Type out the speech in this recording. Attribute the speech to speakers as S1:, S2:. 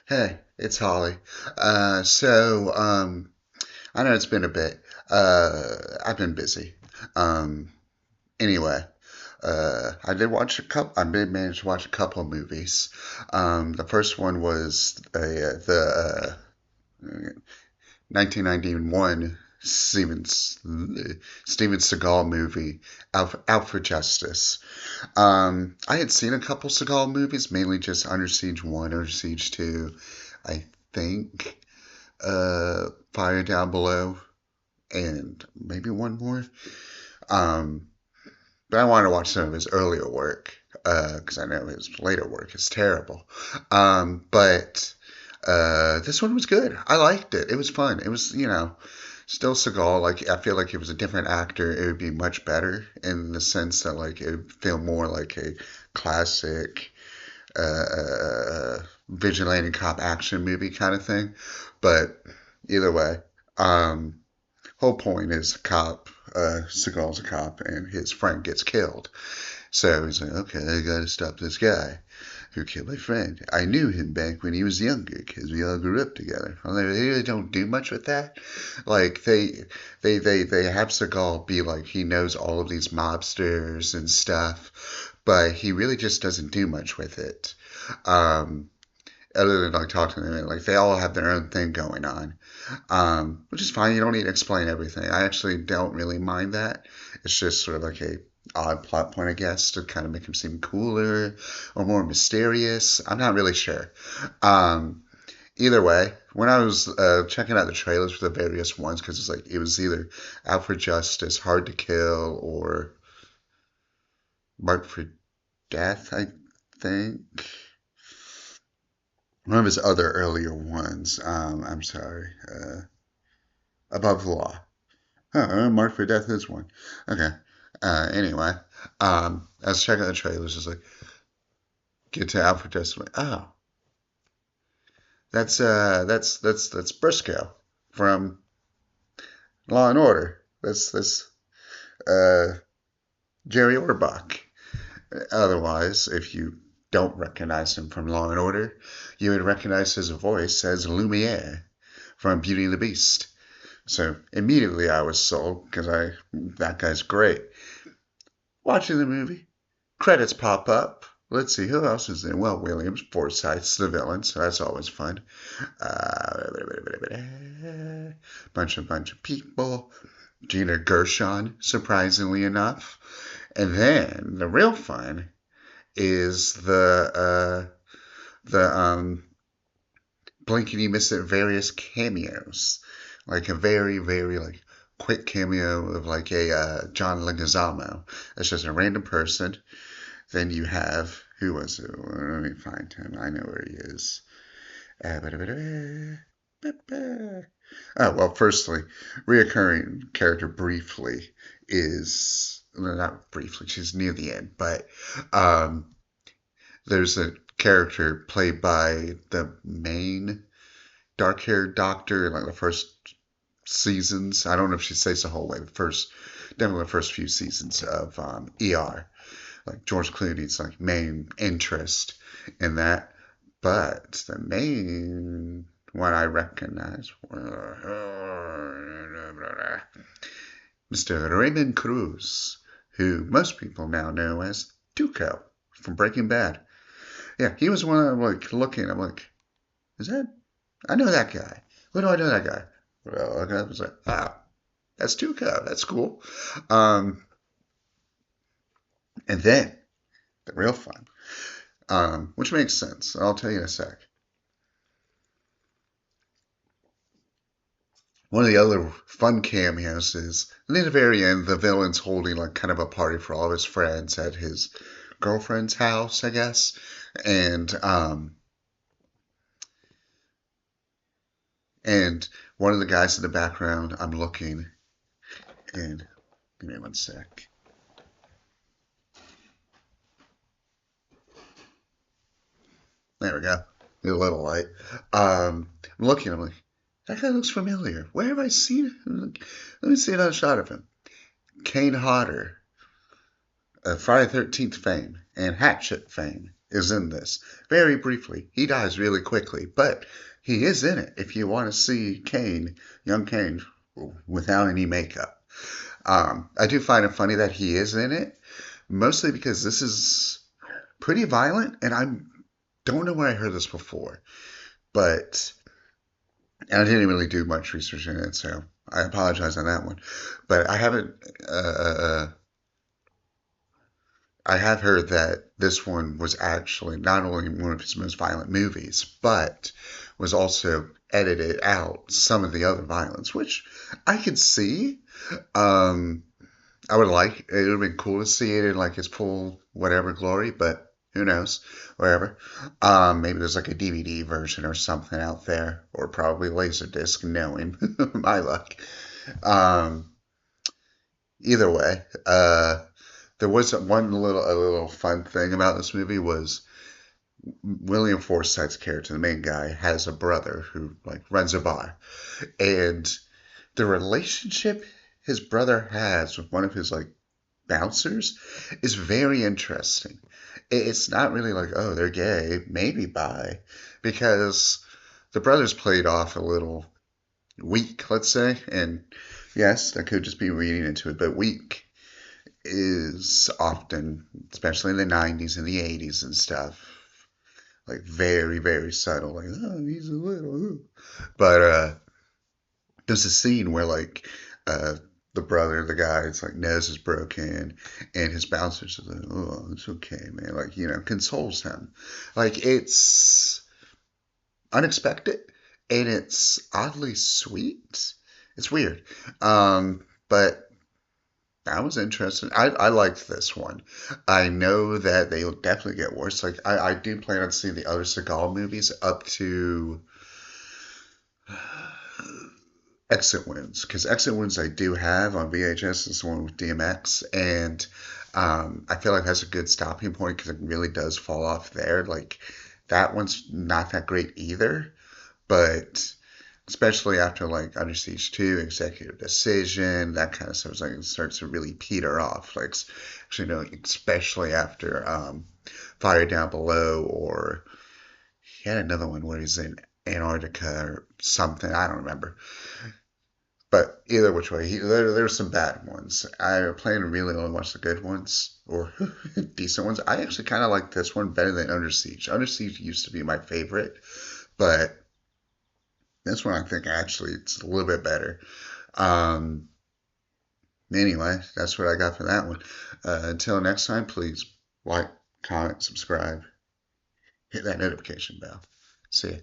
S1: Hey, it's Holly. I know it's been a bit. I've been busy. Um, anyway, I did watch a couple. I did manage to watch a couple of movies. The first one was the 1991 Steven Seagal movie, Out for Justice. I had seen a couple Seagal movies, mainly just Under Siege 1, Under Siege 2. I think Fire Down Below, and maybe one more. Um, but I wanted to watch some of his earlier work because I know his later work is terrible. But this one was good. I liked it. It was fun. It was, still Seagal. Like, I feel like if it was a different actor, it would be much better in the sense that, like, it would feel more like a classic vigilante cop action movie kind of thing. But either way, um, whole point is a cop, Seagal's a cop, and his friend gets killed. So he's like, okay, I gotta stop this guy who killed my friend. I knew him back when he was younger because we all grew up together. Well, they really don't do much with that. Like they have Seagal be like he knows all of these mobsters and stuff, but he really just doesn't do much with it. Um, Other than like talking to them, like they all have their own thing going on, which is fine. You don't need to explain everything. I actually don't really mind that. It's just sort of like a odd plot point, I guess, to kind of make him seem cooler or more mysterious. I'm not really sure. Um, Either way, when I was checking out the trailers for the various ones, because it's like it was either Out for Justice, Hard to Kill, or Marked for Death, I think. One of his other earlier ones. I'm sorry. Above the Law. Oh, Marked for Death is one. Okay. Anyway, I was checking the trailers. It's like get to Alfred Justice. Like, oh, that's Briscoe from Law and Order. That's uh, Jerry Orbach. Otherwise, if you don't recognize him from Law and Order, you would recognize his voice as Lumiere from Beauty and the Beast. So immediately I was sold because I that guy's great. Watching the movie, credits pop up. Let's see who else is in. Well, Williams, Forsythe's the villain, so that's always fun. Uh, bunch of people. Gina Gershon, surprisingly enough, and then the real fun is the blink and you miss it various cameos, like a very like quick cameo of like a John Leguizamo. That's just a random person. Then you have who was it? Let me find him. I know where he is. Oh well, firstly, reoccurring character briefly is well, not briefly. She's near the end, but um, there's a character played by the main dark-haired doctor in like the first seasons. I don't know if she stays the whole way. Definitely the first few seasons of ER. Like George Clooney's like main interest in that, but the main one I recognize, Mr. Raymond Cruz, who most people now know as Tuco from Breaking Bad. Yeah, he was one I'm like looking. I'm like, is that? I know that guy. Where do I know that guy? Well, I was like, ah, that's Tuco. That's cool. Um, and then the real fun, which makes sense. I'll tell you in a sec. One of the other fun cameos is near the very end, the villain's holding like kind of a party for all of his friends at his girlfriend's house, I guess. And and one of the guys in the background, I'm looking, and give me one sec. There we go. A little light. I'm looking. I'm like, that guy looks familiar. Where have I seen him? Let me see another shot of him. Kane Hodder, Friday 13th fame and Hatchet fame. is in this. Very briefly. He dies really quickly, but he is in it if you want to see Kane, young Kane, without any makeup. I do find it funny that he is in it, mostly because this is pretty violent, and I don't know where I heard this before, but and I didn't really do much research in it, so I apologize on that one. But I haven't. I have heard that this one was actually not only one of his most violent movies, but was also edited out some of the other violence, which I could see. Um, I would like it would have been cool to see it in like his full whatever glory, but who knows, wherever. Maybe there's like a DVD version or something out there, or probably Laserdisc, knowing my luck. Um, Either way, there was one a little fun thing about this movie was William Forsythe's character, the main guy, has a brother who like runs a bar, and the relationship his brother has with one of his like bouncers is very interesting. It's not really like, oh, they're gay, maybe bi, because the brothers played off a little weak, let's say, and yes, I could just be reading into it, but weak is often, especially in the 90s and the 80s and stuff, like very, very subtle, like, oh, he's a little, ooh. But there's a scene where like uh the brother, the guy's like nose is broken, and his bouncer's like, oh, it's okay, man. Like, consoles him. Like it's unexpected and it's oddly sweet. It's weird. But that was interesting. I liked this one. I know that they'll definitely get worse. Like I do plan on seeing the other Seagal movies up to Exit Wounds, because Exit Wounds I do have on VHS. Is the one with DMX, and I feel like that's a good stopping point because it really does fall off there. Like that one's not that great either, but especially after like Under Siege 2, Executive Decision, that kind of stuff, it's like it starts to really peter off. Like actually, no, especially after Fire Down Below, or he had another one where he's in Antarctica or something. I don't remember. But either which way, there's some bad ones. I plan to really only watch the good ones or decent ones. I actually kind of like this one better than Under Siege. Under Siege used to be my favorite, but this one I think actually it's a little bit better. Um, anyway, that's what I got for that one. Until next time, please like, comment, subscribe, hit that notification bell. See ya.